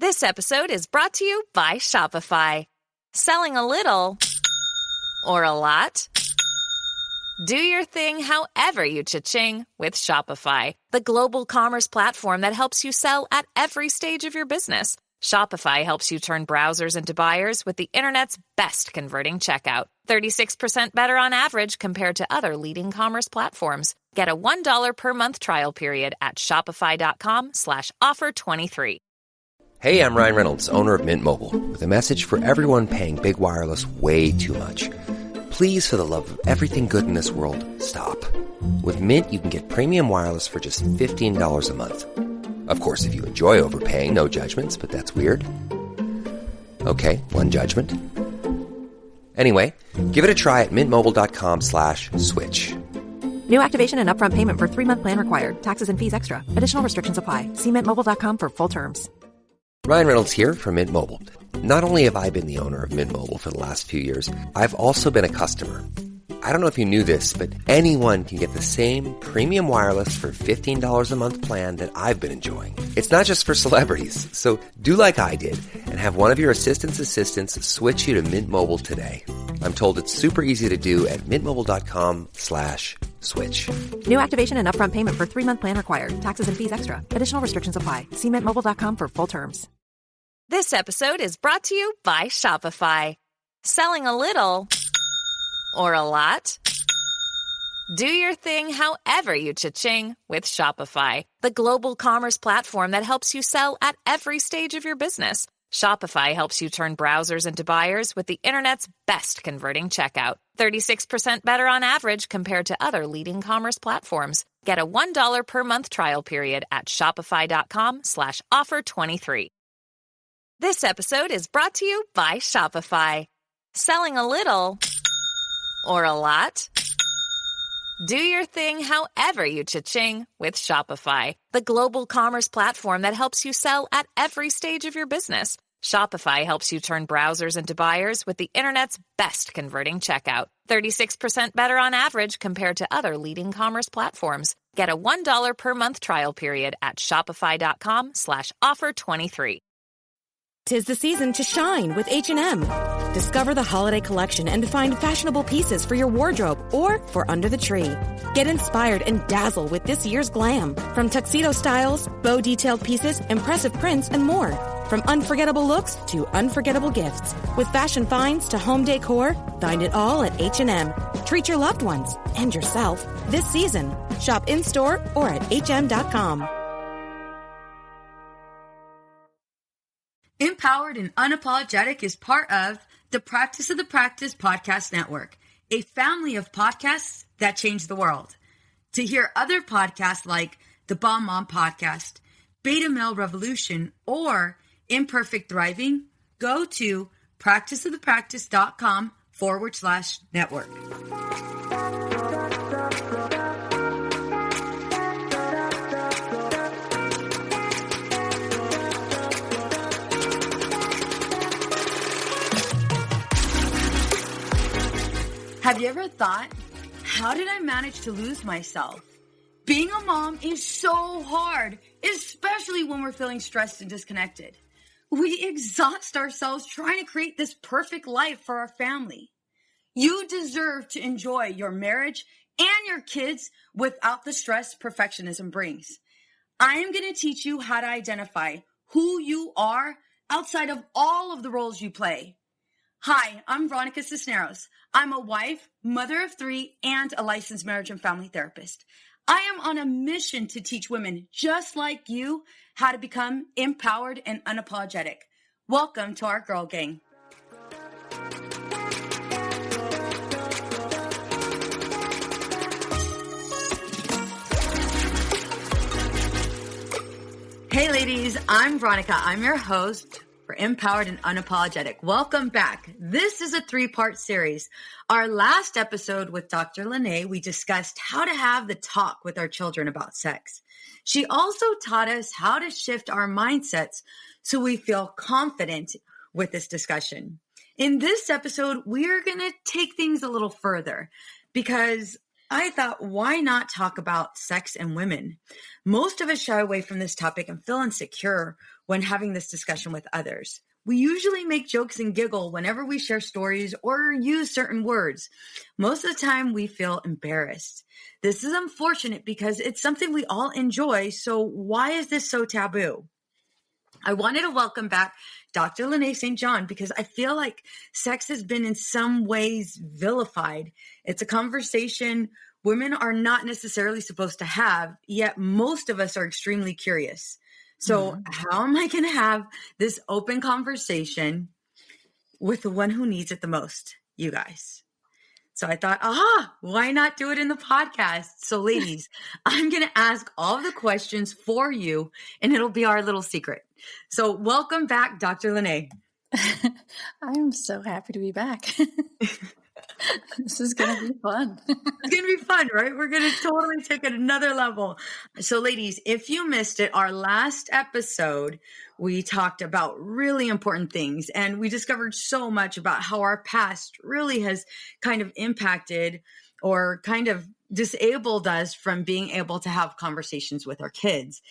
This episode is brought to you by Shopify. Selling a little or a lot? Do your thing however you cha-ching with Shopify, the global commerce platform that helps you sell at every stage of your business. Shopify helps you turn browsers into buyers with the internet's best converting checkout. 36% better on average compared to other leading commerce platforms. Get a $1 per month trial period at shopify.com/offer23. Hey, I'm Ryan Reynolds, owner of Mint Mobile, with a message for everyone paying big wireless way too much. Please, for the love of everything good in this world, stop. With Mint, you can get premium wireless for just $15 a month. Of course, if you enjoy overpaying, no judgments, but that's weird. Okay, one judgment. Anyway, give it a try at mintmobile.com/switch. New activation and upfront payment for 3-month plan required. Taxes and fees extra. Additional restrictions apply. See mintmobile.com for full terms. Ryan Reynolds here from Mint Mobile. Not only have I been the owner of Mint Mobile for the last few years, I've also been a customer. I don't know if you knew this, but anyone can get the same premium wireless for $15 a month plan that I've been enjoying. It's not just for celebrities, so do like I did and have one of your assistants switch you to Mint Mobile today. I'm told it's super easy to do at mintmobile.com/switch. New activation and upfront payment for 3-month plan required. Taxes and fees extra. Additional restrictions apply. See mintmobile.com for full terms. This episode is brought to you by Shopify. Selling a little or a lot? Do your thing however you cha-ching with Shopify, the global commerce platform that helps you sell at every stage of your business. Shopify helps you turn browsers into buyers with the internet's best converting checkout. 36% better on average compared to other leading commerce platforms. Get a $1 per month trial period at shopify.com/offer23. This episode is brought to you by Shopify. Selling a little or a lot? Do your thing however you cha-ching with Shopify, the global commerce platform that helps you sell at every stage of your business. Shopify helps you turn browsers into buyers with the internet's best converting checkout. 36% better on average compared to other leading commerce platforms. Get a $1 per month trial period at shopify.com/offer23. 'Tis the season to shine with H&M. Discover the holiday collection and find fashionable pieces for your wardrobe or for under the tree. Get inspired and dazzle with this year's glam. From tuxedo styles, bow detailed pieces, impressive prints, and more. From unforgettable looks to unforgettable gifts. With fashion finds to home decor, find it all at H&M. Treat your loved ones and yourself this season. Shop in-store or at hm.com. Empowered and Unapologetic is part of the Practice of the Practice Podcast Network, a family of podcasts that change the world. To hear other podcasts like the Bomb Mom Podcast, Beta Male Revolution, or Imperfect Thriving, go to practiceofthepractice.com/network. Have you ever thought, how did I manage to lose myself? Being a mom is so hard, especially when we're feeling stressed and disconnected. We exhaust ourselves trying to create this perfect life for our family. You deserve to enjoy your marriage and your kids without the stress perfectionism brings. I am going to teach you how to identify who you are outside of all of the roles you play. Hi, I'm Veronica. I'm a wife, mother of 3, and a licensed marriage and family therapist. I am on a mission to teach women just like you how to become empowered and unapologetic. Welcome to our Girl Gang. Hey ladies, I'm Veronica. I'm your host for Empowered and Unapologetic. Welcome back. This is a 3-part series. Our last episode with Dr. Lanae, we discussed how to have the talk with our children about sex. She also taught us how to shift our mindsets so we feel confident with this discussion. In this episode, we're going to take things a little further because I thought, why not talk about sex and women? Most of us shy away from this topic and feel insecure when having this discussion with others. We usually make jokes and giggle whenever we share stories or use certain words. Most of the time, we feel embarrassed. This is unfortunate because it's something we all enjoy. So why is this so taboo? I wanted to welcome back Dr. Lanae St.John because I feel like sex has been in some ways vilified. It's a conversation women are not necessarily supposed to have, yet most of us are extremely curious. So how am I going to have this open conversation with the one who needs it the most? You guys. So I thought, why not do it in the podcast? So ladies, I'm going to ask all the questions for you and it'll be our little secret. So welcome back, Dr. Lanae. I am so happy to be back. This is going to be fun. It's going to be fun, right? We're going to totally take it another level. So ladies, if you missed it, our last episode, we talked about really important things and we discovered so much about how our past really has kind of impacted or kind of disabled us from being able to have conversations with our kids.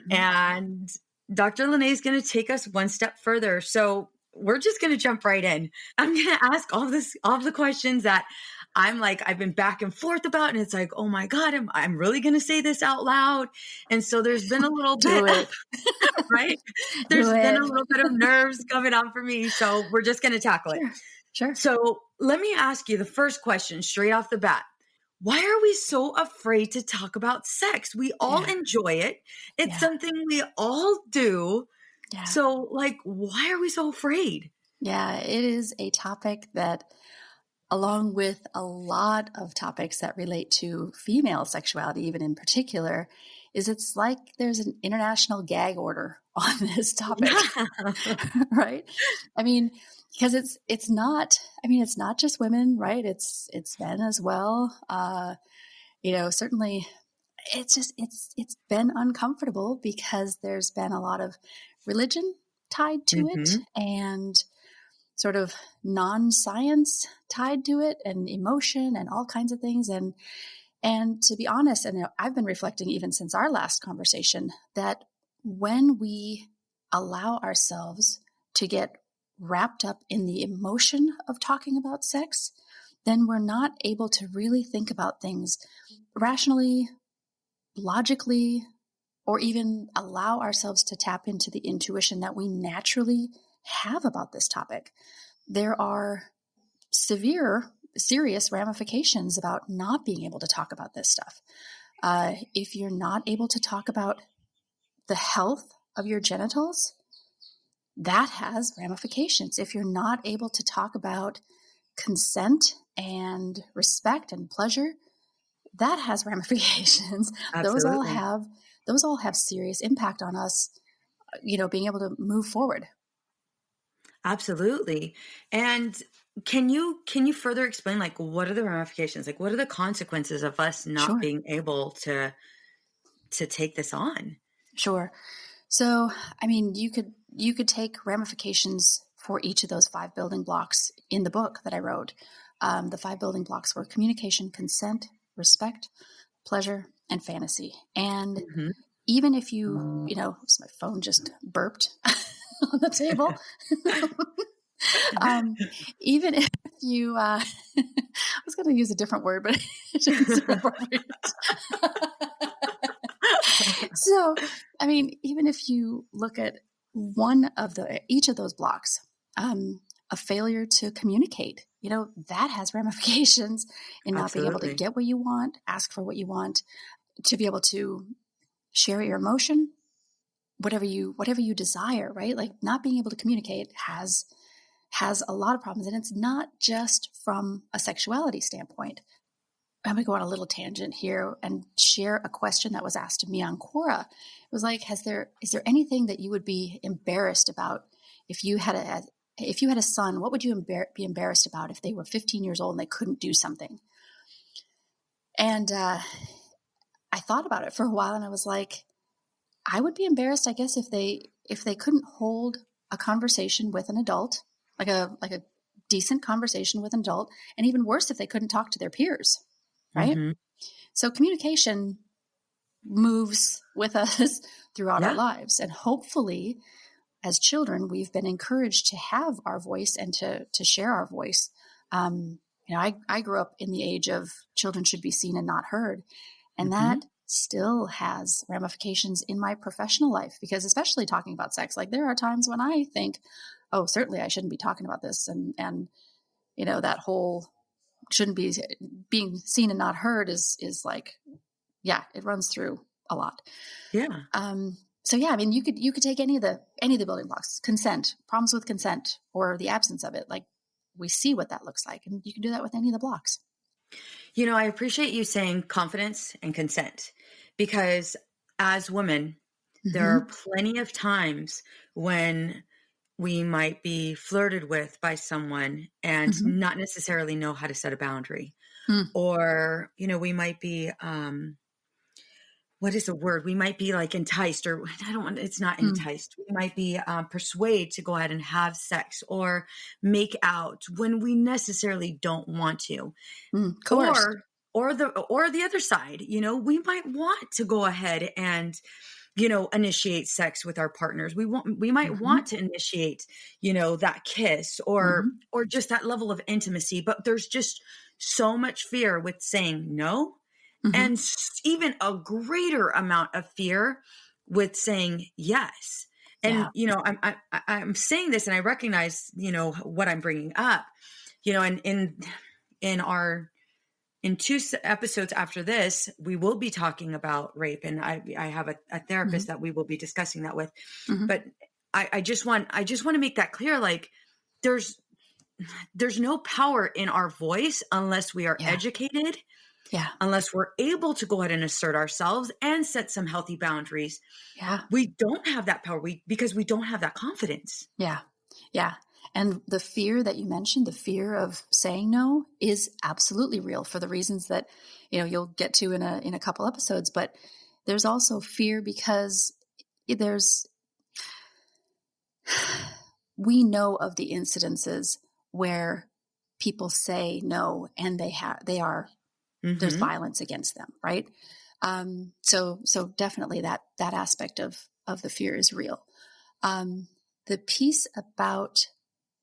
And Dr. Lanae is going to take us one step further. So we're just going to jump right in. I'm going to ask all the questions that I've been back and forth about. And it's like, oh my God, I'm really going to say this out loud. And so there's been a little bit, right? There's been a little bit of nerves coming on for me. So we're just going to tackle it. Sure. So let me ask you the first question straight off the bat. Why are we so afraid to talk about sex? We all enjoy it. It's something we all do. Yeah. So why are we so afraid? Yeah, it is a topic that, along with a lot of topics that relate to female sexuality, even in particular, it's like there's an international gag order on this topic, right? I mean, because it's not just women, right? It's men as well. Certainly it's been uncomfortable because there's been a lot of religion tied to it and sort of non-science tied to it and emotion and all kinds of things. And to be honest, and I've been reflecting even since our last conversation that when we allow ourselves to get wrapped up in the emotion of talking about sex, then we're not able to really think about things rationally, logically, or even allow ourselves to tap into the intuition that we naturally have about this topic. There are serious ramifications about not being able to talk about this stuff. If you're not able to talk about the health of your genitals, that has ramifications. If you're not able to talk about consent and respect and pleasure, that has ramifications. Absolutely. Those all have serious impact on us, being able to move forward. Absolutely. And can you further explain, what are the ramifications? What are the consequences of us not being able to take this on? Sure. So, you could take ramifications for each of those 5 building blocks in the book that I wrote. The 5 building blocks were communication, consent, respect, pleasure, and fantasy. And even if you, my phone just burped on the table. Even if you, I was going to use a different word, but it didn't seem appropriate. So, even if you look at each of those blocks, a failure to communicate, that has ramifications in not being able to get what you want, ask for what you want, to be able to share your emotion, whatever you desire, right? Not being able to communicate has a lot of problems. And it's not just from a sexuality standpoint. I'm going to go on a little tangent here and share a question that was asked of me on Quora. It was is there anything that you would be embarrassed about if you had a son? What would you be embarrassed about if they were 15 years old and they couldn't do something? And I thought about it for a while, and I was like, I would be embarrassed, I guess, if they couldn't hold a conversation with an adult, like a decent conversation with an adult, and even worse if they couldn't talk to their peers, right? So communication moves with us throughout our lives, and hopefully as children, we've been encouraged to have our voice and to share our voice. I grew up in the age of children should be seen and not heard. And that still has ramifications in my professional life, because especially talking about sex, like there are times when I think, oh, certainly I shouldn't be talking about this. And that whole shouldn't be being seen and not heard is like, yeah, it runs through a lot. Yeah. So yeah, I mean, you could take any of the building blocks: consent, problems with consent, or the absence of it. Like we see what that looks like, and you can do that with any of the blocks. I appreciate you saying confidence and consent, because as women, there are plenty of times when we might be flirted with by someone and not necessarily know how to set a boundary. Or, we might be, what is the word? We might be like enticed, or it's not enticed. We might be persuaded to go ahead and have sex or make out when we necessarily don't want to. Or the other side, we might want to go ahead and, initiate sex with our partners. We might want to initiate, that kiss or just that level of intimacy, but there's just so much fear with saying no. And even a greater amount of fear with saying yes. And, I'm saying this, and I recognize, what I'm bringing up, and in 2 episodes after this, we will be talking about rape. And I have a therapist that we will be discussing that with, but I just want to make that clear. Like there's no power in our voice unless we are educated. Yeah. Unless we're able to go ahead and assert ourselves and set some healthy boundaries. Yeah. We don't have that power because we don't have that confidence. Yeah. Yeah. And the fear that you mentioned, the fear of saying no, is absolutely real for the reasons that, you'll get to in a couple episodes. But there's also fear because we know of the incidences where people say no and they are there's violence against them, right? So definitely that aspect of the fear is real. The piece about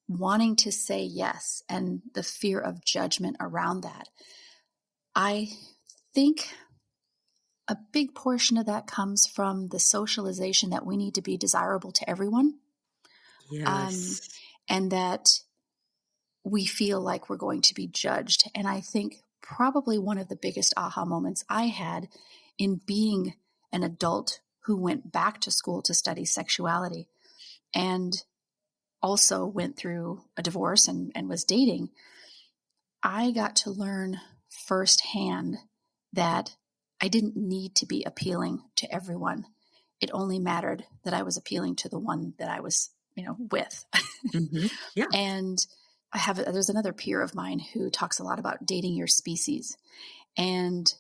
wanting to say yes and the fear of judgment around that, I think a big portion of that comes from the socialization that we need to be desirable to everyone. Yes. And that we feel like we're going to be judged. And I think probably one of the biggest aha moments I had in being an adult who went back to school to study sexuality and also went through a divorce and was dating, I got to learn firsthand that I didn't need to be appealing to everyone. It only mattered that I was appealing to the one that I was, with. Yeah. And there's another peer of mine who talks a lot about dating your species. And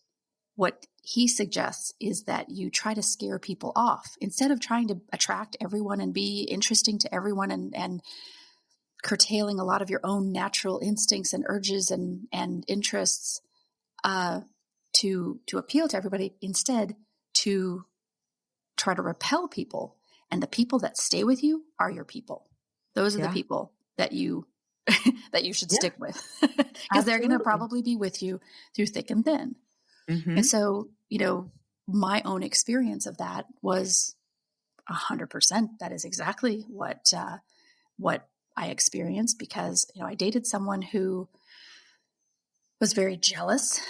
what he suggests is that you try to scare people off instead of trying to attract everyone and be interesting to everyone and curtailing a lot of your own natural instincts and urges and interests to appeal to everybody. Instead, to try to repel people. And the people that stay with you are your people. Those are the people that you should stick with, because they're going to probably be with you through thick and thin. And so, my own experience of that was 100%. That is exactly what I experienced, because, I dated someone who was very jealous.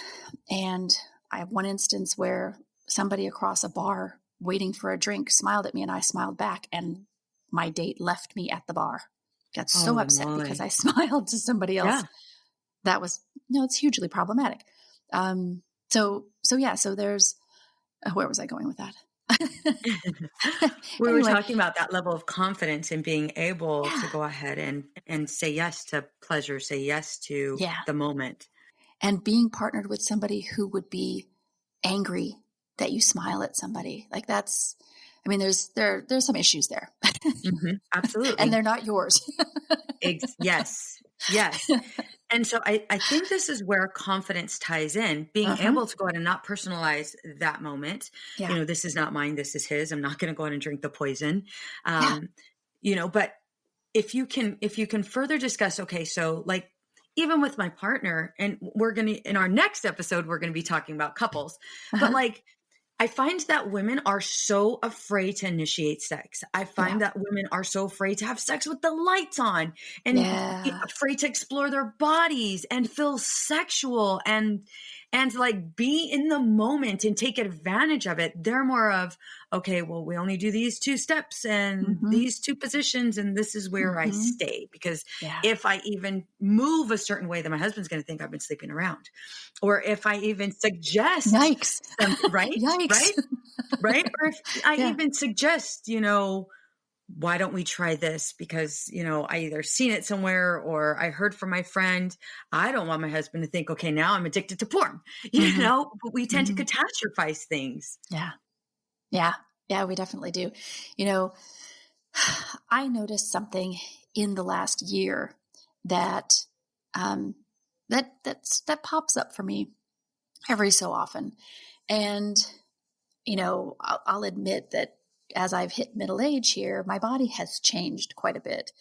And I have one instance where somebody across a bar waiting for a drink smiled at me and I smiled back, and my date left me at the bar. Got so upset because I smiled to somebody else. Yeah. That was, it's hugely problematic. So there's, where was I going with that? We were talking about that level of confidence in being able to go ahead and say yes to pleasure, say yes to the moment. And being partnered with somebody who would be angry that you smile at somebody. Like there's some issues there. Absolutely. And they're not yours. Yes. And so I think this is where confidence ties in, being able to go ahead and not personalize that moment. This is not mine, this is his. I'm not going to go ahead and drink the poison. but if you can further discuss, okay, so like, even with my partner, and in our next episode, we're going to be talking about couples, but like, I find that women are so afraid to initiate sex. I find that women are so afraid to have sex with the lights on and afraid to explore their bodies and feel sexual and like be in the moment and take advantage of it. They're more of, okay, well, we only do these 2 steps and these 2 positions, and this is where I stay. Because if I even move a certain way, then my husband's going to think I've been sleeping around. Or if I even suggest, right? Yikes. Right? Or if I even suggest, why don't we try this? Because, I either seen it somewhere or I heard from my friend. I don't want my husband to think, okay, now I'm addicted to porn, but we tend to catastrophize things. Yeah, we definitely do. I noticed something in the last year that that pops up for me every so often. And, I'll admit that as I've hit middle age here, my body has changed quite a bit.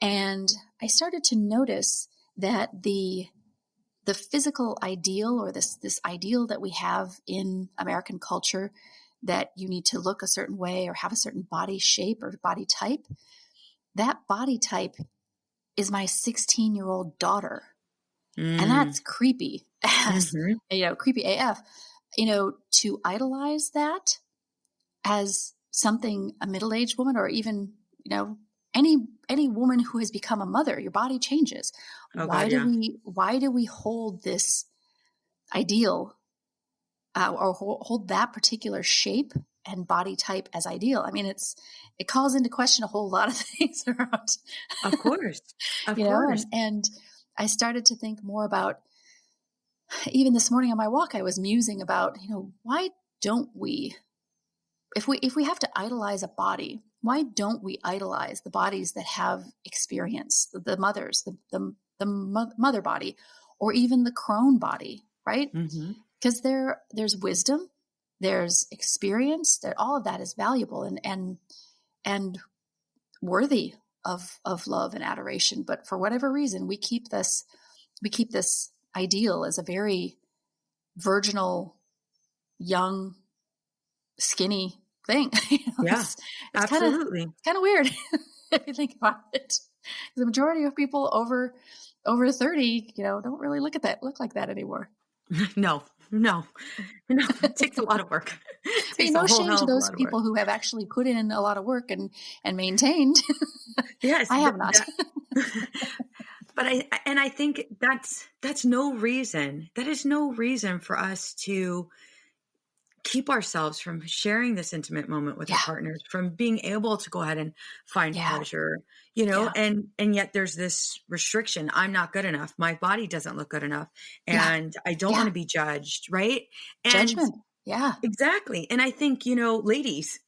And I started to notice that the physical ideal, or this ideal that we have in American culture, that you need to look a certain way or have a certain body shape or body type, that body type is my 16-year-old daughter. And that's creepy as, creepy AF, to idolize that as something a middle-aged woman, or even, any woman who has become a mother, your body changes. Why do we hold this ideal or hold that particular shape and body type as ideal? I mean, it calls into question a whole lot of things around. Of course. Of course. And I started to think more about, even this morning on my walk, I was musing about, why don't we, if we have to idolize a body, why don't we idolize the bodies that have experience, the mothers, the mother body, or even the crone body, right? Because there's wisdom, there's experience, that all of that is valuable and worthy of love and adoration. But for whatever reason, we keep this ideal as a very virginal, young, skinny thing. It's absolutely. It's kind of weird if you think about it. The majority of people over 30, don't really look like that anymore. No. It takes a lot of work. No shame to those people who have actually put in a lot of work and maintained. Yes, I have not. But I think that's no reason. That is no reason for us to keep ourselves from sharing this intimate moment with our partners, from being able to go ahead and find pleasure, and yet there's this restriction. I'm not good enough. My body doesn't look good enough, and I don't want to be judged. Right. And judgment. Yeah, exactly. And I think, ladies,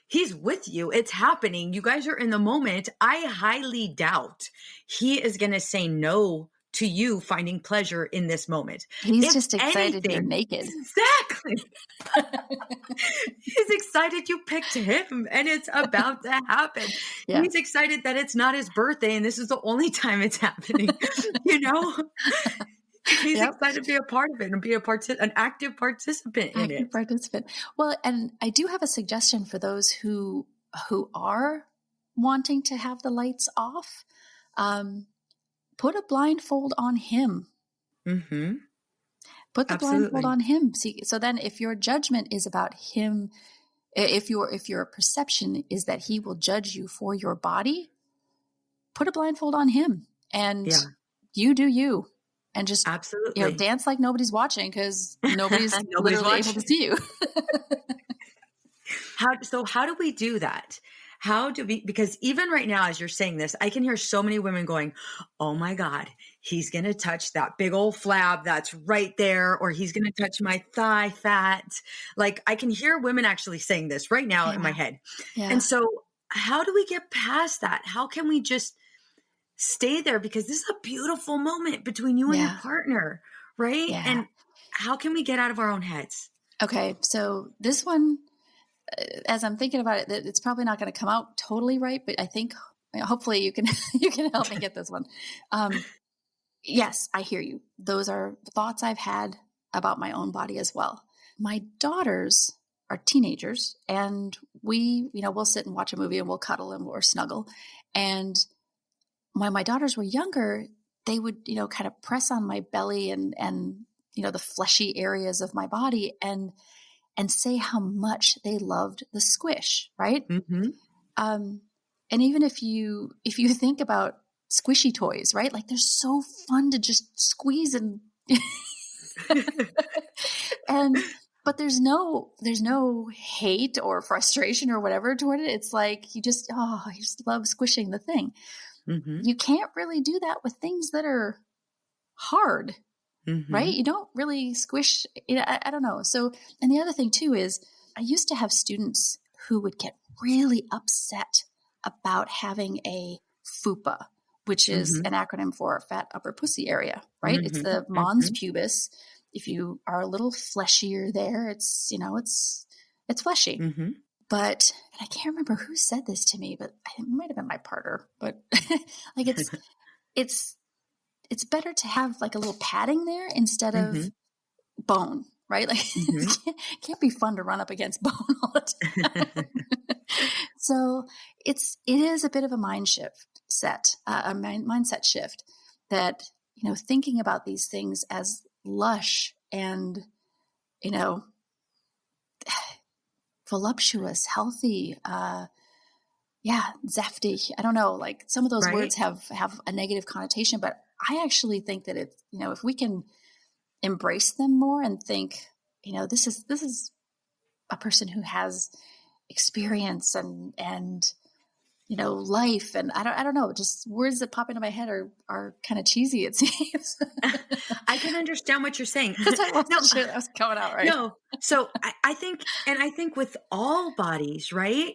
he's with you. It's happening. You guys are in the moment. I highly doubt he is going to say no to you finding pleasure in this moment. He's just excited you're naked. Exactly. He's excited you picked him and it's about to happen. Yeah. He's excited that it's not his birthday and this is the only time it's happening. He's excited to be a part of it and be an active participant in it. Well, and I do have a suggestion for those who are wanting to have the lights off. Put a blindfold on him. Mm-hmm. Put the blindfold on him. See, so then if your judgment is about him, if your perception is that he will judge you for your body, put a blindfold on him and you do you. And just dance like nobody's watching, because nobody's literally able to see you. How do we do that? Because even right now, as you're saying this, I can hear so many women going, oh my God, he's going to touch that big old flab that's right there, or he's going to touch my thigh fat. Like, I can hear women actually saying this right now in my head. Yeah. And so how do we get past that? How can we just stay there? Because this is a beautiful moment between you and your partner, right? Yeah. And how can we get out of our own heads? Okay. So this one, as I'm thinking about it, that it's probably not going to come out totally right, but I think hopefully you can help me get this one. Yes, I hear you. Those are thoughts I've had about my own body as well. My daughters are teenagers, and we'll sit and watch a movie and we'll cuddle and or snuggle. And when my daughters were younger, they would, kind of press on my belly and the fleshy areas of my body and say how much they loved the squish, right? Mm-hmm. And even if you think about squishy toys, right? Like they're so fun to just squeeze and but there's no hate or frustration or whatever toward it. It's like you just love squishing the thing. Mm-hmm. You can't really do that with things that are hard, right? You don't really squish. I don't know. So, and the other thing too is I used to have students who would get really upset about having a FUPA, which is an acronym for fat upper pussy area, right? It's the mons pubis. If you are a little fleshier there, it's fleshy. But, and I can't remember who said this to me, but it might have been my partner, but like it's better to have like a little padding there instead of bone, right? Like it can't be fun to run up against bone all the time. So it is a bit of a mindset shift that, thinking about these things as lush and, voluptuous, healthy, zaftig. I don't know, like some of those words have a negative connotation, but I actually think that if we can embrace them more and think, this is a person who has experience and life, and I don't know, just words that pop into my head are kind of cheesy, it seems. I can understand what you're saying. I wasn't sure that was coming out right. No. So I think with all bodies, right?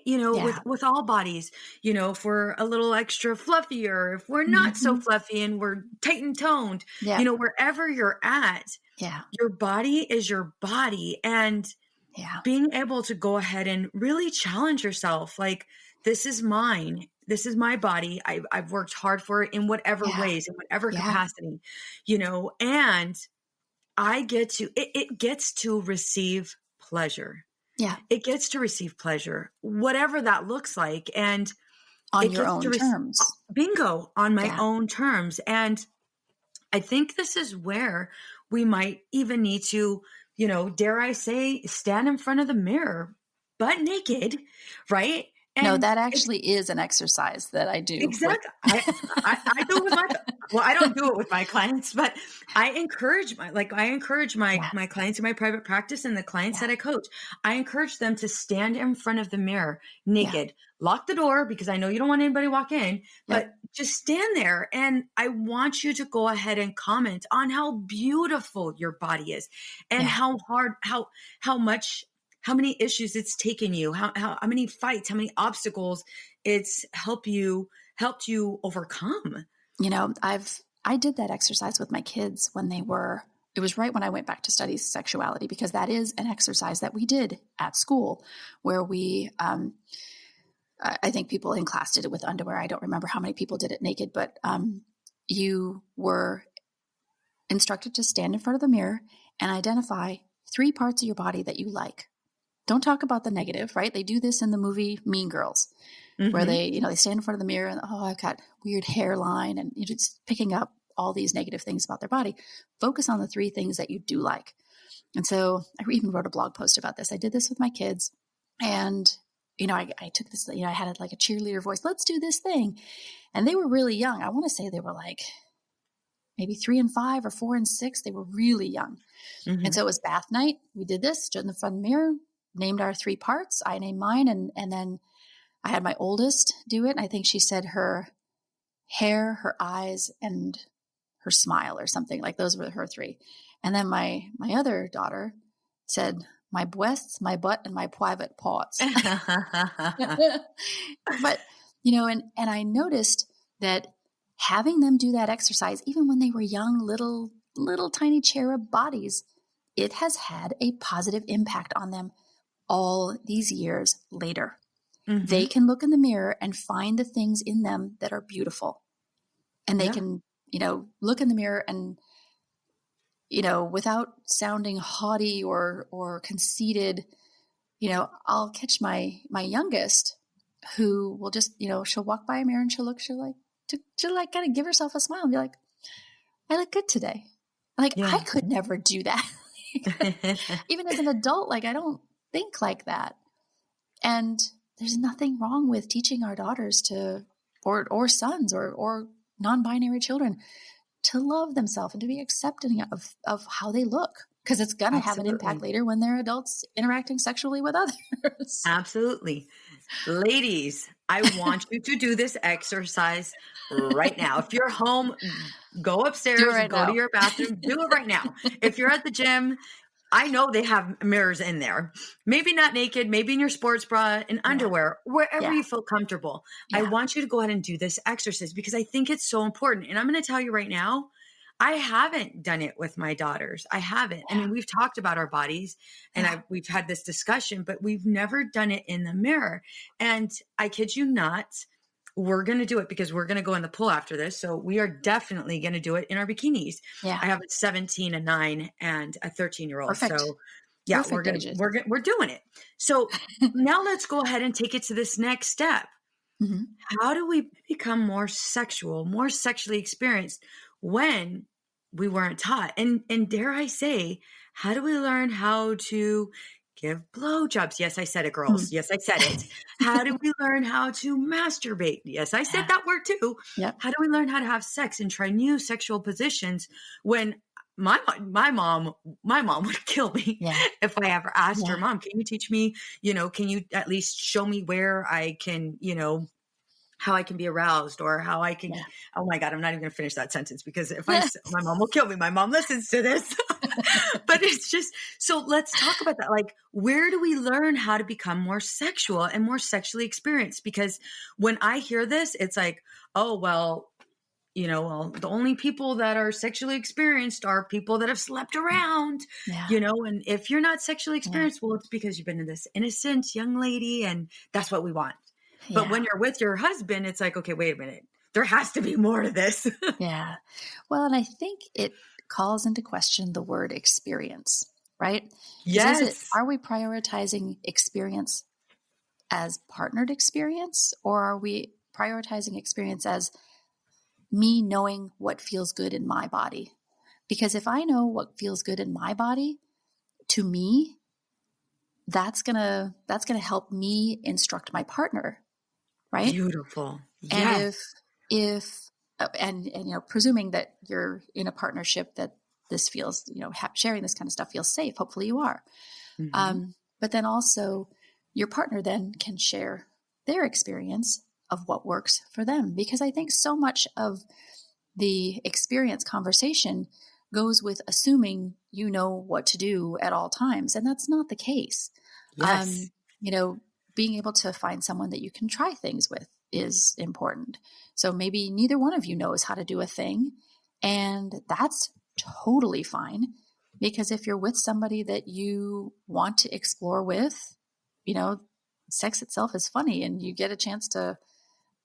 With all bodies, if we're a little extra fluffy or if we're not so fluffy and we're tight and toned, wherever you're at, your body is your body. And being able to go ahead and really challenge yourself, like, this is mine. This is my body. I've worked hard for it in whatever ways, in whatever capacity, and it gets to receive pleasure. Yeah. It gets to receive pleasure, whatever that looks like. And on your own terms. Bingo, on my own terms. And I think this is where we might even need to, dare I say, stand in front of the mirror, butt naked, right? And no, that actually is an exercise that I do. Exactly. I do it with I don't do it with my clients, but I encourage my clients in my private practice and the clients that I coach. I encourage them to stand in front of the mirror naked, lock the door because I know you don't want anybody to walk in, but just stand there. And I want you to go ahead and comment on how beautiful your body is and how hard, how many issues it's taken you, how many fights, how many obstacles it's helped you overcome. I did that exercise with my kids it was right when I went back to study sexuality, because that is an exercise that we did at school where we, I think people in class did it with underwear. I don't remember how many people did it naked, but you were instructed to stand in front of the mirror and identify 3 parts of your body that you like. Don't talk about the negative, right? They do this in the movie Mean Girls, where they stand in front of the mirror and, I've got weird hairline, and you're just picking up all these negative things about their body. Focus on the 3 things that you do like. And so I even wrote a blog post about this. I did this with my kids, and, I took this, I had like a cheerleader voice, let's do this thing. And they were really young. I want to say they were like maybe 3 and 5 or 4 and 6. They were really young. And so it was bath night. We did this, stood in the front of the mirror, named our 3 parts. I named mine. And then I had my oldest do it. And I think she said her hair, her eyes, and her smile or something. Like those were her 3. And then my other daughter said, my breasts, my butt, and my private parts. But, and I noticed that having them do that exercise, even when they were young, little tiny cherub bodies, it has had a positive impact on them all these years later. Mm-hmm. They can look in the mirror and find the things in them that are beautiful. And they can, look in the mirror and, without sounding haughty or conceited, I'll catch my youngest who will just, she'll walk by a mirror and she'll kind of give herself a smile and be like, I look good today. Like, I could never do that. Even as an adult, I don't think like that. And there's nothing wrong with teaching our daughters or sons or non-binary children to love themselves and to be accepting of how they look. Because it's going to have an impact later when they're adults interacting sexually with others. Absolutely. Ladies, I want you to do this exercise right now. If you're home, go upstairs, go to your bathroom, do it right now. If you're at the gym, I know they have mirrors in there. Maybe not naked, maybe in your sports bra and underwear, wherever you feel comfortable. I want you to go ahead and do this exercise because I think it's so important. And I'm going to tell you right now, I haven't done it with my daughters. I haven't. I mean, we've talked about our bodies and we've had this discussion, but we've never done it in the mirror. And I kid you not, we're going to do it because we're going to go in the pool after this. So we are definitely going to do it in our bikinis. Yeah. I have a 17, a 9, and a 13-year-old. Perfect. So yeah, we're doing it. So now let's go ahead and take it to this next step. Mm-hmm. How do we become more sexually experienced when we weren't taught? And dare I say, how do we learn how to give blowjobs? Yes, I said it, girls. Yes, I said it. How do we learn how to masturbate? Yes, I said that word too. Yep. How do we learn how to have sex and try new sexual positions when my mom would kill me if I ever asked her, Mom, can you teach me, can you at least show me where I can, how I can be aroused or how I can, oh my God, I'm not even going to finish that sentence because if my mom will kill me, my mom listens to this, but it's just, so let's talk about that. Like, where do we learn how to become more sexual and more sexually experienced? Because when I hear this, it's like, oh, well, the only people that are sexually experienced are people that have slept around, and if you're not sexually experienced, well, it's because you've been this innocent young lady and that's what we want. But when you're with your husband, it's like, okay, wait a minute. There has to be more to this. Yeah. Well, and I think it calls into question the word experience, right? Yes. Are we prioritizing experience as partnered experience, or are we prioritizing experience as me knowing what feels good in my body? Because if I know what feels good in my body, to me, that's gonna help me instruct my partner. Right? Beautiful. Yes. And if presuming that you're in a partnership that this feels, sharing this kind of stuff feels safe. Hopefully you are. Mm-hmm. But then also your partner then can share their experience of what works for them. Because I think so much of the experience conversation goes with assuming you know what to do at all times. And that's not the case. Yes. Being able to find someone that you can try things with is important. So maybe neither one of you knows how to do a thing, and that's totally fine. Because if you're with somebody that you want to explore with, sex itself is funny and you get a chance to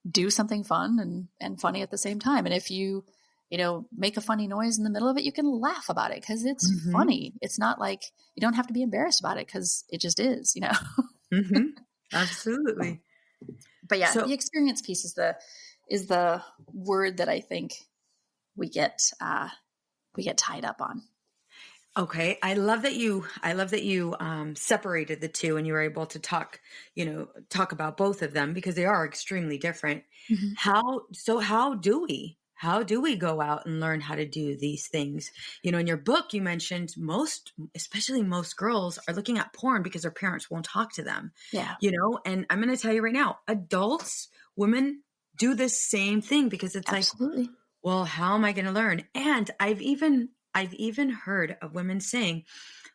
do something fun and funny at the same time. And if you, make a funny noise in the middle of it, you can laugh about it because it's funny. It's not like you don't have to be embarrassed about it because it just is, Mm-hmm. Absolutely. But the experience piece is the word that I think we get tied up on. Okay. I love that you separated the two and you were able to talk about both of them because they are extremely different. Mm-hmm. How do we go out and learn how to do these things? In your book, you mentioned especially most girls are looking at porn because their parents won't talk to them. Yeah. And I'm going to tell you right now, adults, women do this same thing because it's Absolutely. like, well, how am I going to learn? And I've even heard of women saying,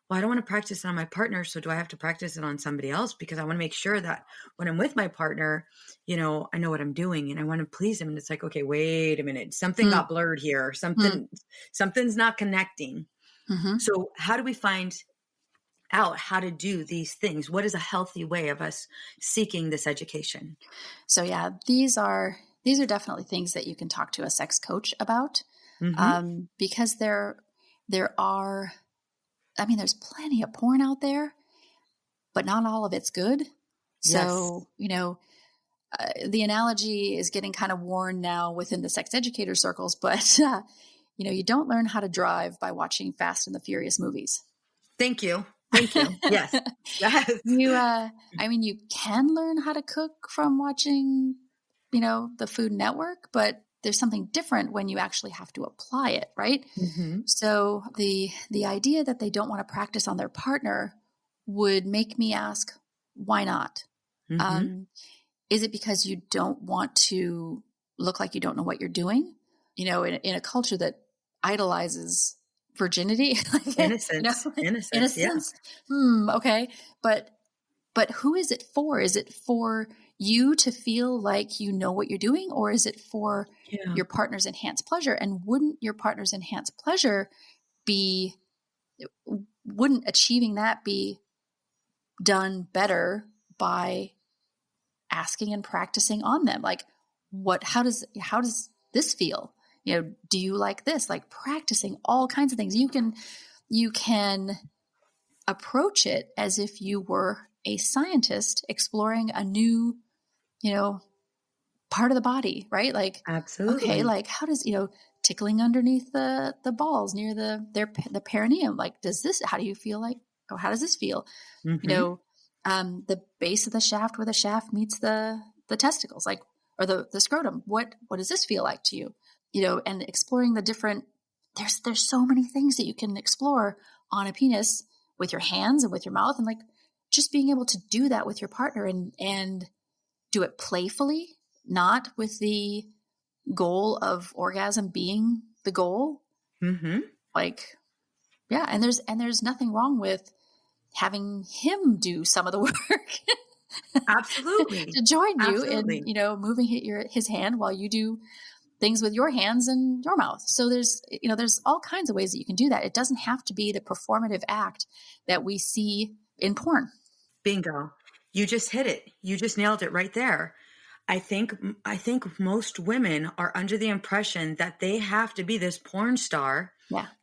well, I don't want to practice it on my partner. So do I have to practice it on somebody else? Because I want to make sure that when I'm with my partner, I know what I'm doing and I want to please him. And it's like, okay, wait a minute. Something got blurred here. Something's not connecting. Mm-hmm. So how do we find out how to do these things? What is a healthy way of us seeking this education? So yeah, these are definitely things that you can talk to a sex coach about, because there are, I mean, there's plenty of porn out there, but not all of it's good. So, the analogy is getting kind of worn now within the sex educator circles, but you don't learn how to drive by watching Fast and the Furious movies. Thank you. Yes. Yes. You can learn how to cook from watching, the Food Network, but there's something different when you actually have to apply it, right? Mm-hmm. So the idea that they don't want to practice on their partner would make me ask, why not? Mm-hmm. Is it because you don't want to look like you don't know what you're doing? In a culture that idolizes virginity, innocence. Yeah. Okay. But who is it for? Is it for you to feel like you know what you're doing, or is it for your partner's enhanced pleasure? And wouldn't your partner's enhanced pleasure wouldn't achieving that be done better by asking and practicing on them? Like, how does this feel? Do you like this? Like, practicing all kinds of things. You can approach it as if you were a scientist exploring a new, part of the body, right? Like, absolutely. Okay, like, how does, tickling underneath the balls near the perineum, like, how do you feel like, or how does this feel? Mm-hmm. The base of the shaft where the shaft meets the testicles, like, or the scrotum. What does this feel like to you? And exploring the different, there's so many things that you can explore on a penis with your hands and with your mouth, and like just being able to do that with your partner and do it playfully, not with the goal of orgasm being the goal. Mm-hmm. Like, yeah. And there's nothing wrong with having him do some of the work. Absolutely. To join you in, moving his hand while you do things with your hands and your mouth. So there's all kinds of ways that you can do that. It doesn't have to be the performative act that we see in porn. Bingo. You just hit it. You just nailed it right there. I think most women are under the impression that they have to be this porn star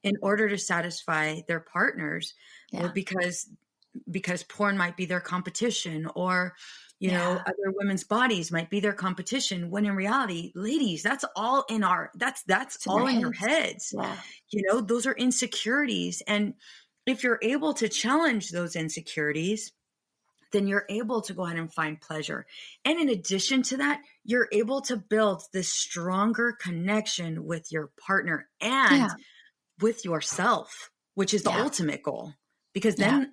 in order to satisfy their partners, or because porn might be their competition, or other women's bodies might be their competition, when in reality, ladies, that's all in that's all in your heads. Yeah. Those are insecurities. And if you're able to challenge those insecurities, then you're able to go ahead and find pleasure. And in addition to that, you're able to build this stronger connection with your partner and with yourself, which is the ultimate goal, because then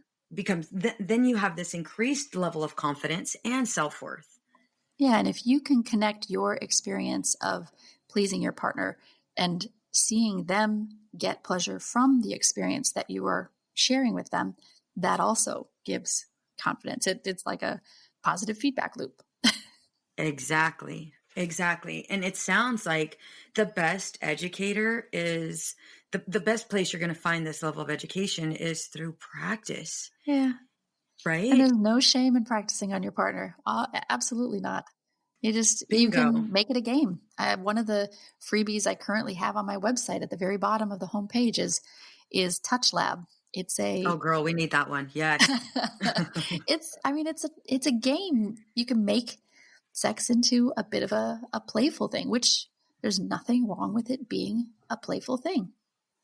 then you have this increased level of confidence and self-worth. Yeah. And if you can connect your experience of pleasing your partner and seeing them get pleasure from the experience that you are sharing with them, that also gives confidence. It's like a positive feedback loop. Exactly. And it sounds like the best educator is the best place you're going to find this level of education is through practice. Yeah. Right. And there's no shame in practicing on your partner. Absolutely not. You can make it a game. One of the freebies I currently have on my website at the very bottom of the homepage is Touch Lab. It's oh girl, we need that one. Yes. It's a game. You can make sex into a bit of a playful thing, which there's nothing wrong with it being a playful thing.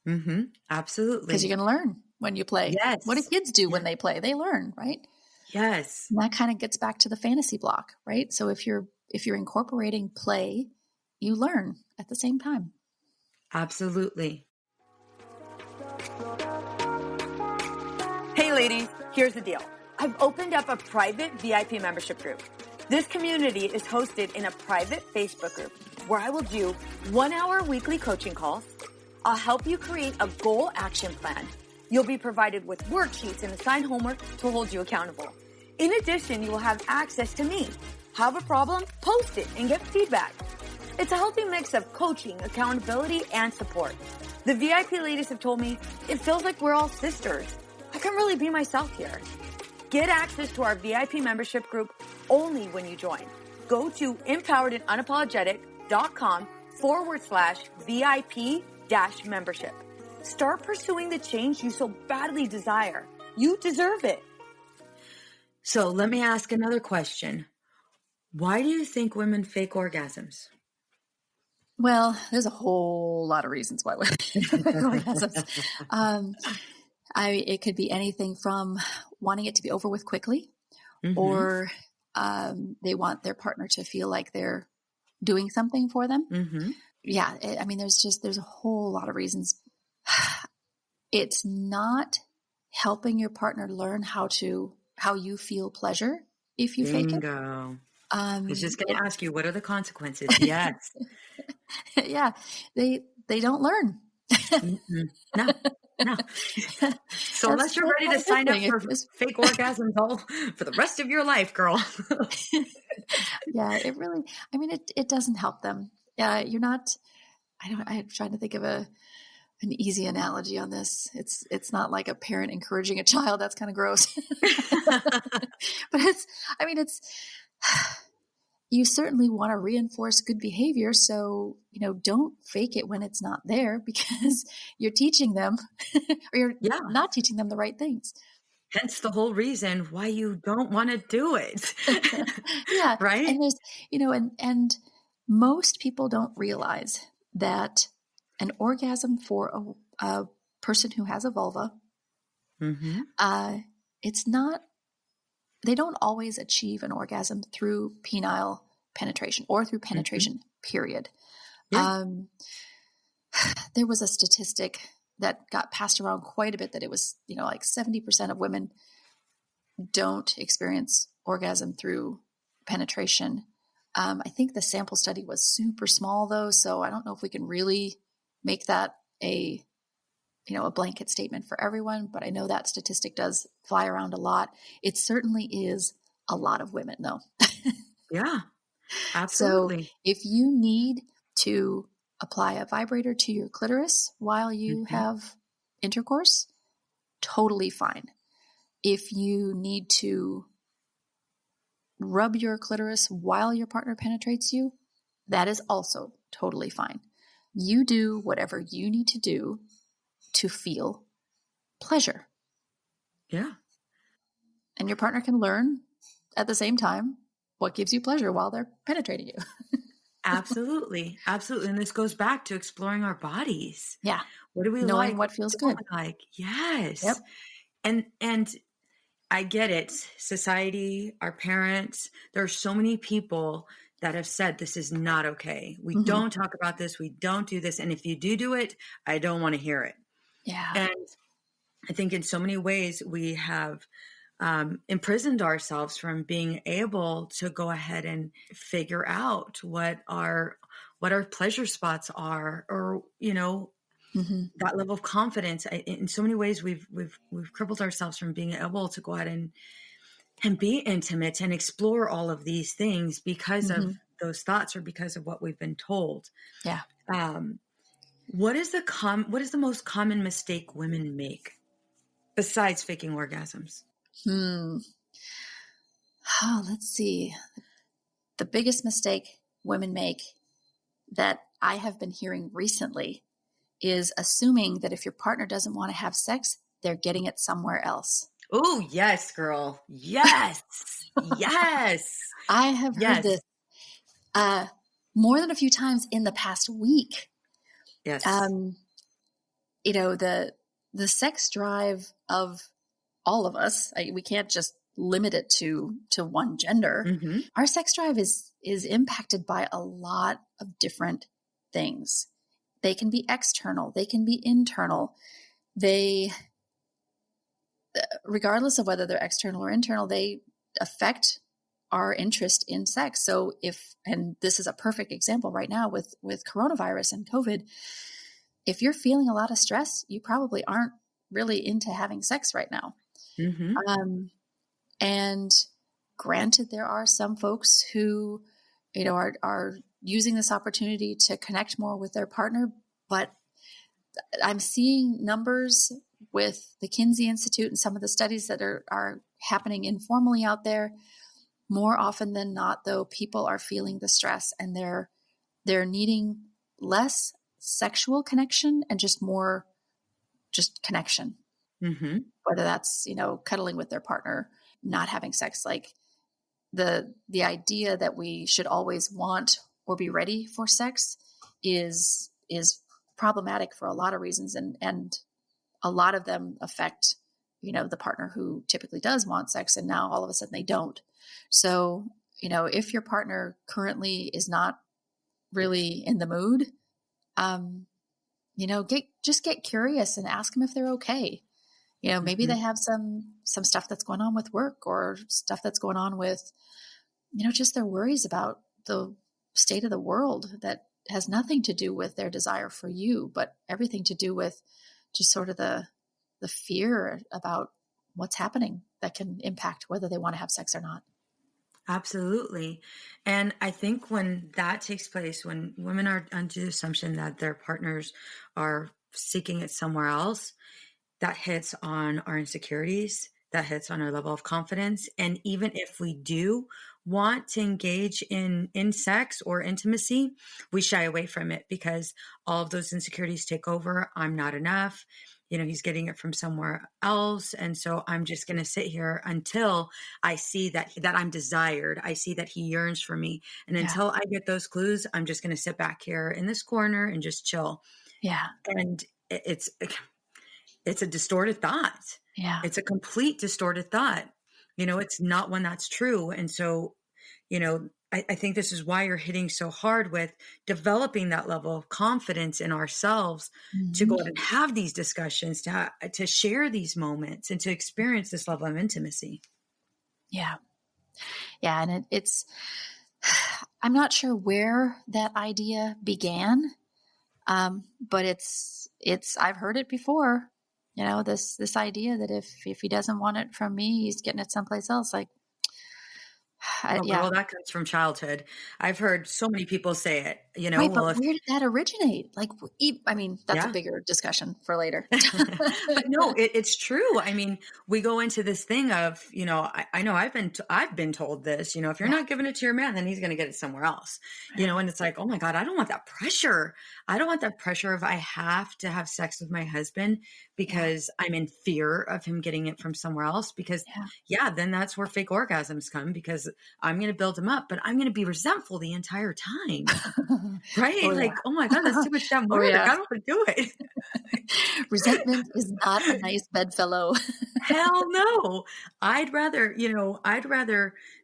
Mm-hmm. Absolutely. Because you're going to learn when you play. Yes. What do kids do when they play? They learn, right? Yes. And that kind of gets back to the fantasy block, right? So if you're incorporating play, you learn at the same time. Absolutely. Hey ladies, here's the deal. I've opened up a private VIP membership group. This community is hosted in a private Facebook group where I will do 1-hour weekly coaching calls. I'll help you create a goal action plan. You'll be provided with worksheets and assigned homework to hold you accountable. In addition, you will have access to me. Have a problem? Post it and get feedback. It's a healthy mix of coaching, accountability, and support. The VIP ladies have told me it feels like we're all sisters. I can really be myself here. Get access to our VIP membership group only when you join. Go to empoweredandunapologetic.com/VIP-membership. Start pursuing the change you so badly desire. You deserve it. So let me ask another question. Why do you think women fake orgasms? Well, there's a whole lot of reasons why women fake orgasms. It could be anything from wanting it to be over with quickly, or they want their partner to feel like they're doing something for them. Yeah. There's a whole lot of reasons. It's not helping your partner learn how you feel pleasure if you fake it. I was just going to ask you, what are the consequences? Yes. Yeah. They don't learn. No. So unless you're ready to sign up for fake orgasms all for the rest of your life, girl. Yeah, it doesn't help them. You're not, I'm trying to think of an easy analogy on this. It's not like a parent encouraging a child. That's kind of gross. But you certainly want to reinforce good behavior. So, don't fake it when it's not there, because you're teaching them or you're not teaching them the right things. Hence the whole reason why you don't want to do it. Yeah. Right. And there's, and most people don't realize that an orgasm for a person who has a vulva, they don't always achieve an orgasm through penile penetration or through penetration, period. Yeah. There was a statistic that got passed around quite a bit that it was, like 70% of women don't experience orgasm through penetration. I think the sample study was super small though, so I don't know if we can really make that a blanket statement for everyone, but I know that statistic does fly around a lot. It certainly is a lot of women though. Yeah, absolutely. So if you need to apply a vibrator to your clitoris while you have intercourse, totally fine. If you need to rub your clitoris while your partner penetrates you, that is also totally fine. You do whatever you need to do to feel pleasure. Yeah. And your partner can learn at the same time what gives you pleasure while they're penetrating you. Absolutely. Absolutely. And this goes back to exploring our bodies. Yeah. What do we knowing like? what feels good. Like, yes. Yep. And I get it. Society, our parents, there are so many people that have said, this is not okay. We don't talk about this. We don't do this. And if you do it, I don't want to hear it. Yeah. And I think in so many ways we have imprisoned ourselves from being able to go ahead and figure out what our pleasure spots are, or, that level of confidence. In so many ways, we've crippled ourselves from being able to go out and be intimate and explore all of these things because of those thoughts or because of what we've been told. Yeah. What is the most common mistake women make besides faking orgasms? Oh, let's see. The biggest mistake women make that I have been hearing recently is assuming that if your partner doesn't want to have sex, they're getting it somewhere else. Oh, yes, girl. Yes. Yes. I have heard this more than a few times in the past week. Yes. The sex drive of all of us, we can't just limit it to one gender. Our sex drive is impacted by a lot of different things. They can be external. They can be internal. Regardless of whether they're external or internal, they affect our interest in sex. So and this is a perfect example right now with coronavirus and COVID, if you're feeling a lot of stress, you probably aren't really into having sex right now. And granted, there are some folks who, are using this opportunity to connect more with their partner, but I'm seeing numbers with the Kinsey Institute and some of the studies that are happening informally out there, more often than not, though, people are feeling the stress and they're needing less sexual connection and just more just connection. Mm-hmm. Whether that's, cuddling with their partner, not having sex, like the idea that we should always want or be ready for sex is problematic for a lot of reasons. And a lot of them affect, the partner who typically does want sex. And now all of a sudden they don't. So, if your partner currently is not really in the mood, just get curious and ask them if they're okay. Maybe they have some stuff that's going on with work or stuff that's going on with, just their worries about the state of the world that has nothing to do with their desire for you, but everything to do with just sort of the fear about what's happening that can impact whether they want to have sex or not. Absolutely. And I think when that takes place, when women are under the assumption that their partners are seeking it somewhere else, that hits on our insecurities, that hits on our level of confidence. And even if we do want to engage in sex or intimacy, we shy away from it because all of those insecurities take over. I'm not enough. He's getting it from somewhere else. And so I'm just going to sit here until I see that I'm desired. I see that he yearns for me. And until I get those clues, I'm just going to sit back here in this corner and just chill. Yeah. And it's a distorted thought. Yeah. It's a complete distorted thought. It's not one that's true. And so, I think this is why you're hitting so hard with developing that level of confidence in ourselves to go out and have these discussions, to share these moments and to experience this level of intimacy. Yeah. Yeah. And it's, I'm not sure where that idea began. But it's, I've heard it before, this idea that if he doesn't want it from me, he's getting it someplace else. Like, Well, that comes from childhood. I've heard so many people say it, Right, but where did that originate? Like, that's Yeah. a bigger discussion for later. But no, it's true. I mean, we go into this thing of, I know I've been told this, if you're not giving it to your man, then he's going to get it somewhere else, and it's like, oh my God, I don't want that pressure. I don't want that pressure of I have to have sex with my husband because I'm in fear of him getting it from somewhere else because then that's where fake orgasms come because I'm going to build him up, but I'm going to be resentful the entire time. Right? Oh my God, that's too much damn work. I don't want to do it. Resentment is not a nice bedfellow. Hell no. I'd rather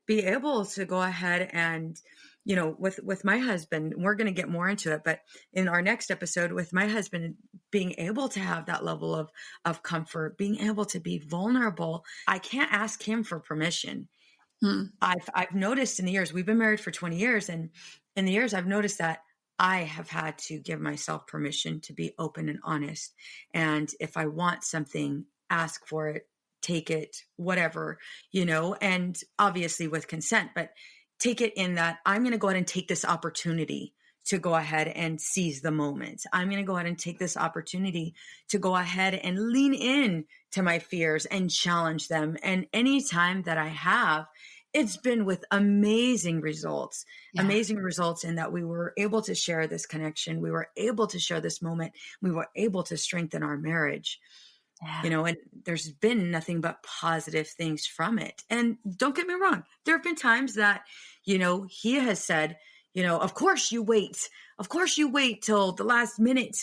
be able to go ahead and, with my husband, we're going to get more into it, but in our next episode with my husband, being able to have that level of comfort, being able to be vulnerable, I can't ask him for permission. I've noticed in the years, we've been married for 20 years. And in the years, I've noticed that I have had to give myself permission to be open and honest. And if I want something, ask for it, take it, whatever, and obviously with consent, but take it in that I'm going to go ahead and take this opportunity to go ahead and seize the moment. I'm going to go ahead and take this opportunity to go ahead and lean in to my fears and challenge them. And anytime that I have, it's been with amazing results in that we were able to share this connection. We were able to share this moment. We were able to strengthen our marriage, and there's been nothing but positive things from it. And don't get me wrong. There have been times that, he has said, of course you wait till the last minute,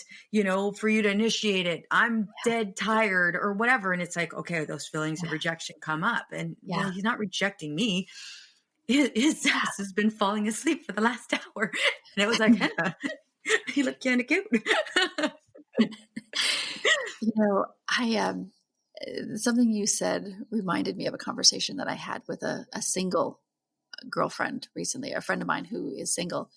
for you to initiate it. I'm dead tired or whatever. And it's like, okay, those feelings of rejection come up and well, he's not rejecting me. His ass has been falling asleep for the last hour. And it was like, he looked kind of cute. Something you said reminded me of a conversation that I had with a single girlfriend recently, a friend of mine who is single.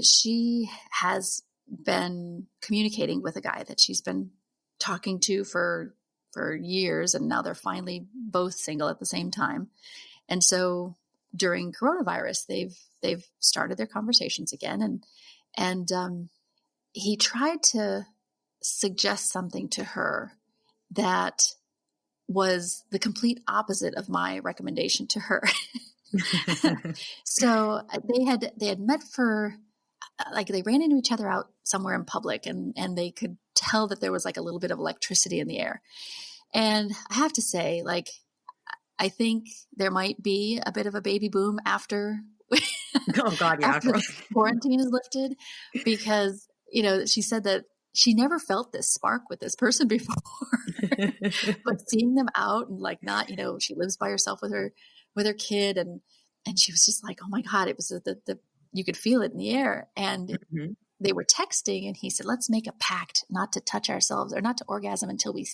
She has been communicating with a guy that she's been talking to for years, and now they're finally both single at the same time. And so during coronavirus, they've started their conversations again, and he tried to suggest something to her that was the complete opposite of my recommendation to her. So they had met for like, they ran into each other out somewhere in public, and they could tell that there was like a little bit of electricity in the air. And I have to say, like, I think there might be a bit of a baby boom after, after quarantine is lifted, because, you know, she said that she never felt this spark with this person before, but seeing them out and like, not, you know, she lives by herself with her kid. And she was just like, oh my God, it was you could feel it in the air. And they were texting, and he said, let's make a pact not to touch ourselves or not to orgasm until we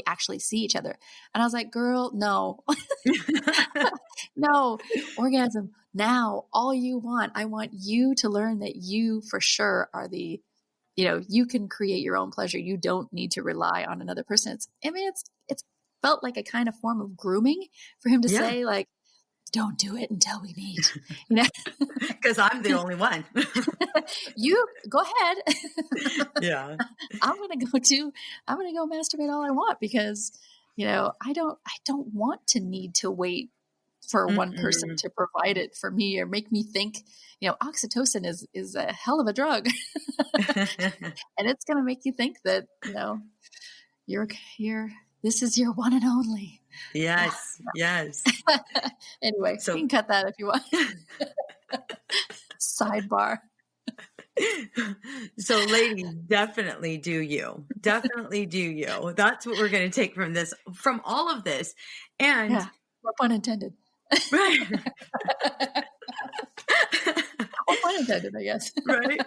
actually see each other. And I was like, girl, no, no, orgasm now, all you want. I want you to learn that you for sure are you can create your own pleasure. You don't need to rely on another person. It's felt like a kind of form of grooming for him to say, like, don't do it until we meet, you know, because I'm the only one. You go ahead. Yeah. I'm going to go masturbate all I want, because, you know, I don't want to need to wait for one person to provide it for me or make me think, you know, oxytocin is a hell of a drug. And it's going to make you think that, you know, this is your one and only. Yes. Yes. Anyway, so you can cut that if you want. Sidebar. So ladies, definitely do you. Definitely do you. That's what we're going to take from all of this. And no pun intended. Right. Or pun intended, I guess. Right.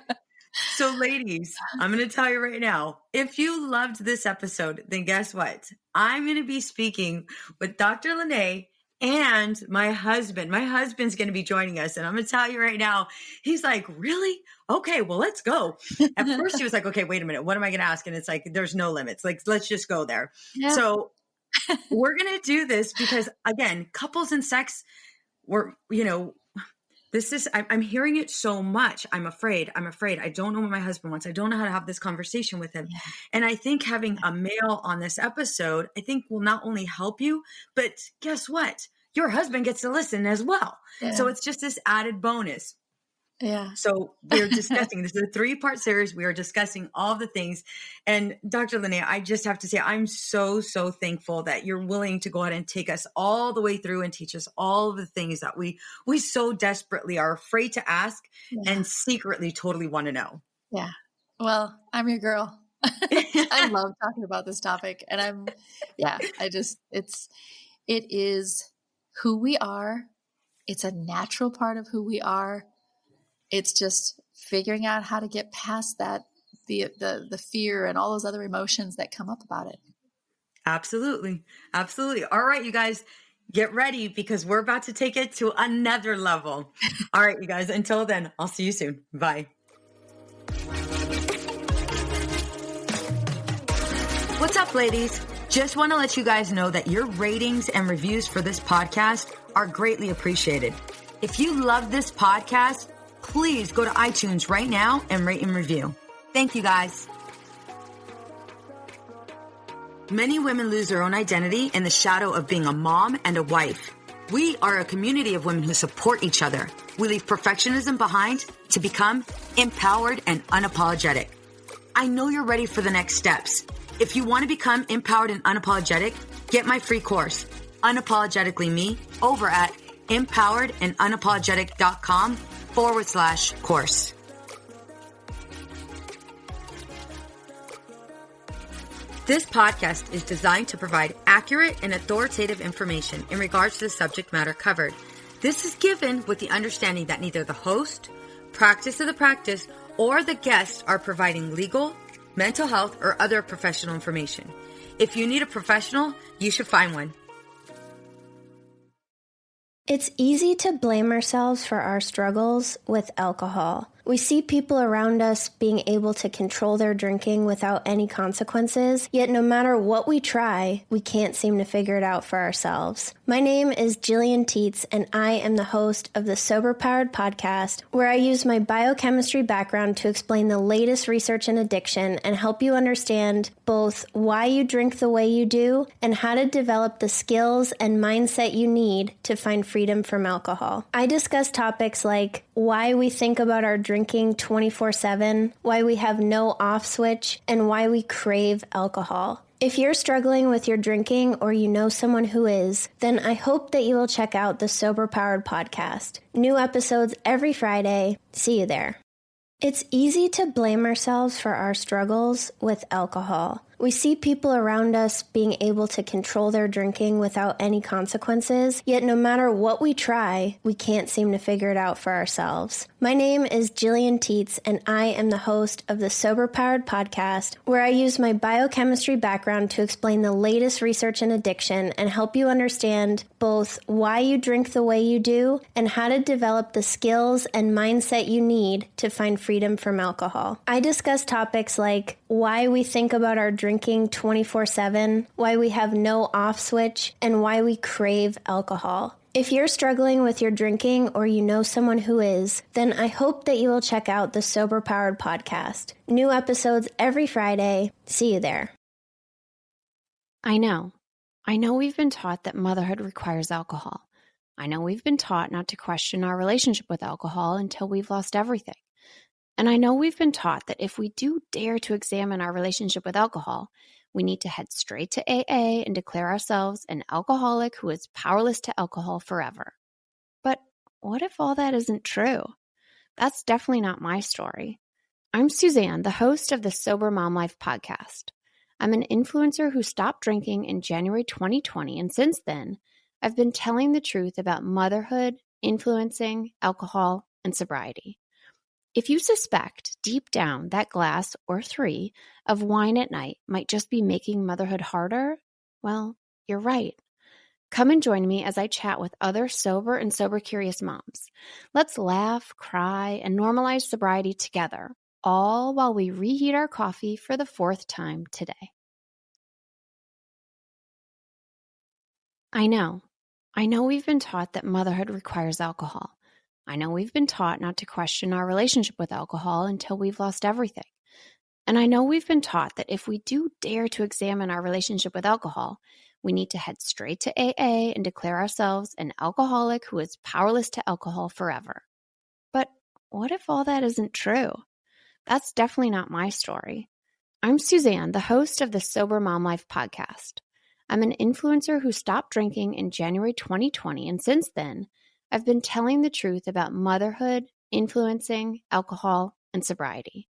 So ladies, I'm going to tell you right now, if you loved this episode, then guess what? I'm going to be speaking with Dr. Lanae and my husband. My husband's going to be joining us. And I'm going to tell you right now, he's like, really? Okay, well, let's go. At first he was like, okay, wait a minute. What am I going to ask? And it's like, there's no limits. Like, let's just go there. Yeah. So we're going to do this because, again, couples and sex, I'm hearing it so much. I'm afraid. I don't know what my husband wants. I don't know how to have this conversation with him. Yeah. And I think having a male on this episode, I think will not only help you, but guess what? Your husband gets to listen as well. Yeah. So it's just this added bonus. Yeah. So we're discussing, this is a 3-part series. We are discussing all the things. And Dr. Lanae, I just have to say, I'm so, so thankful that you're willing to go ahead and take us all the way through and teach us all of the things that we so desperately are afraid to ask and secretly totally want to know. Yeah. Well, I'm your girl. I love talking about this topic. And it is who we are. It's a natural part of who we are. It's just figuring out how to get past that, the fear and all those other emotions that come up about it. Absolutely. Absolutely. All right, you guys, get ready because we're about to take it to another level. All right, you guys, until then, I'll see you soon. Bye. What's up, ladies? Just want to let you guys know that your ratings and reviews for this podcast are greatly appreciated. If you love this podcast, please go to iTunes right now and rate and review. Thank you, guys. Many women lose their own identity in the shadow of being a mom and a wife. We are a community of women who support each other. We leave perfectionism behind to become empowered and unapologetic. I know you're ready for the next steps. If you want to become empowered and unapologetic, get my free course, Unapologetically Me, over at empoweredandunapologetic.com/course. This podcast is designed to provide accurate and authoritative information in regards to the subject matter covered. This is given with the understanding that neither the host, practice of the practice, or the guest are providing legal, mental health, or other professional information. If you need a professional, you should find one. It's easy to blame ourselves for our struggles with alcohol. We see people around us being able to control their drinking without any consequences, yet no matter what we try, we can't seem to figure it out for ourselves. My name is Jillian Teets, and I am the host of the Sober Powered podcast, where I use my biochemistry background to explain the latest research in addiction and help you understand both why you drink the way you do and how to develop the skills and mindset you need to find freedom from alcohol. I discuss topics like why we think about our drinking 24/7, why we have no off switch, and why we crave alcohol. If you're struggling with your drinking or you know someone who is, then I hope that you will check out the Sober Powered podcast. New episodes every Friday. See you there. It's easy to blame ourselves for our struggles with alcohol. We see people around us being able to control their drinking without any consequences, yet no matter what we try, we can't seem to figure it out for ourselves. My name is Jillian Teets, and I am the host of the Sober Powered podcast, where I use my biochemistry background to explain the latest research in addiction and help you understand both why you drink the way you do and how to develop the skills and mindset you need to find freedom from alcohol. I discuss topics like why we think about our drinking 24/7, why we have no off switch, and why we crave alcohol. If you're struggling with your drinking or you know someone who is, then I hope that you will check out the Sober Powered podcast. New episodes every Friday. See you there. I know we've been taught that motherhood requires alcohol. I know we've been taught not to question our relationship with alcohol until we've lost everything. And I know we've been taught that if we do dare to examine our relationship with alcohol, we need to head straight to AA and declare ourselves an alcoholic who is powerless to alcohol forever. But what if all that isn't true? That's definitely not my story. I'm Suzanne, the host of the Sober Mom Life podcast. I'm an influencer who stopped drinking in January 2020, and since then, I've been telling the truth about motherhood, influencing, alcohol, and sobriety. If you suspect deep down that glass or 3 of wine at night might just be making motherhood harder, well, you're right. Come and join me as I chat with other sober and sober-curious moms. Let's laugh, cry, and normalize sobriety together, all while we reheat our coffee for the 4th time today. I know we've been taught that motherhood requires alcohol. I know we've been taught not to question our relationship with alcohol until we've lost everything. And I know we've been taught that if we do dare to examine our relationship with alcohol, we need to head straight to AA and declare ourselves an alcoholic who is powerless to alcohol forever. But what if all that isn't true? That's definitely not my story. I'm Suzanne, the host of the Sober Mom Life podcast. I'm an influencer who stopped drinking in January 2020, and since then, I've been telling the truth about motherhood, influencing, alcohol, and sobriety.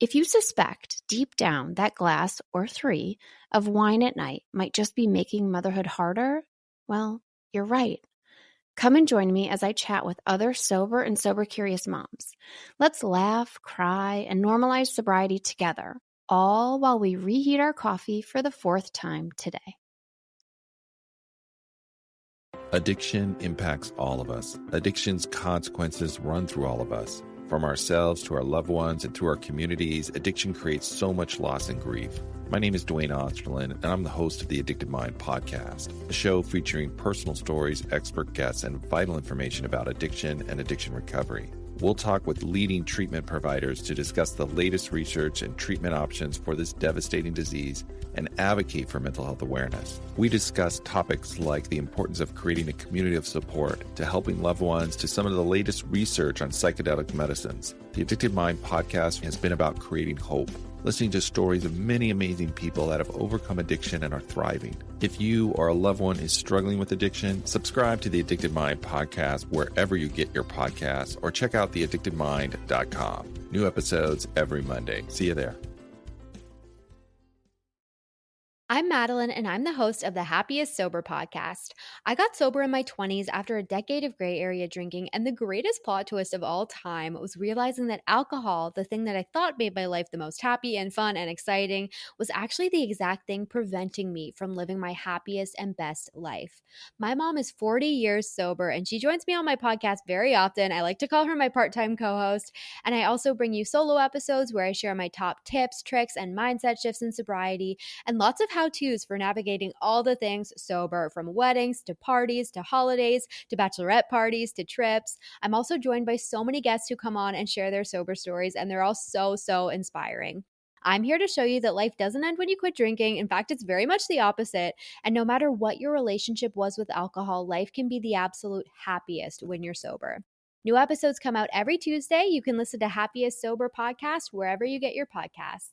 If you suspect deep down that glass or 3 of wine at night might just be making motherhood harder, well, you're right. Come and join me as I chat with other sober and sober-curious moms. Let's laugh, cry, and normalize sobriety together, all while we reheat our coffee for the 4th time today. Addiction impacts all of us. Addiction's consequences run through all of us. From ourselves to our loved ones and through our communities, addiction creates so much loss and grief. My name is Dwayne Osterlin, and I'm the host of the Addicted Mind podcast, a show featuring personal stories, expert guests, and vital information about addiction and addiction recovery. We'll talk with leading treatment providers to discuss the latest research and treatment options for this devastating disease and advocate for mental health awareness. We discuss topics like the importance of creating a community of support to helping loved ones to some of the latest research on psychedelic medicines. The Addicted Mind podcast has been about creating hope, listening to stories of many amazing people that have overcome addiction and are thriving. If you or a loved one is struggling with addiction, subscribe to the Addicted Mind podcast wherever you get your podcasts or check out theaddictedmind.com. New episodes every Monday. See you there. I'm Madeline, and I'm the host of the Happiest Sober podcast. I got sober in my 20s after a decade of gray area drinking, and the greatest plot twist of all time was realizing that alcohol, the thing that I thought made my life the most happy and fun and exciting, was actually the exact thing preventing me from living my happiest and best life. My mom is 40 years sober, and she joins me on my podcast very often. I like to call her my part-time co-host, and I also bring you solo episodes where I share my top tips, tricks, and mindset shifts in sobriety, and lots of how-tos for navigating all the things sober, from weddings to parties to holidays to bachelorette parties to trips. I'm also joined by so many guests who come on and share their sober stories, and they're all so inspiring. I'm here to show you that life doesn't end when you quit drinking. In fact, it's very much the opposite. And no matter what your relationship was with alcohol, life can be the absolute happiest when you're sober. New episodes come out every Tuesday. You can listen to Happiest Sober podcast wherever you get your podcasts.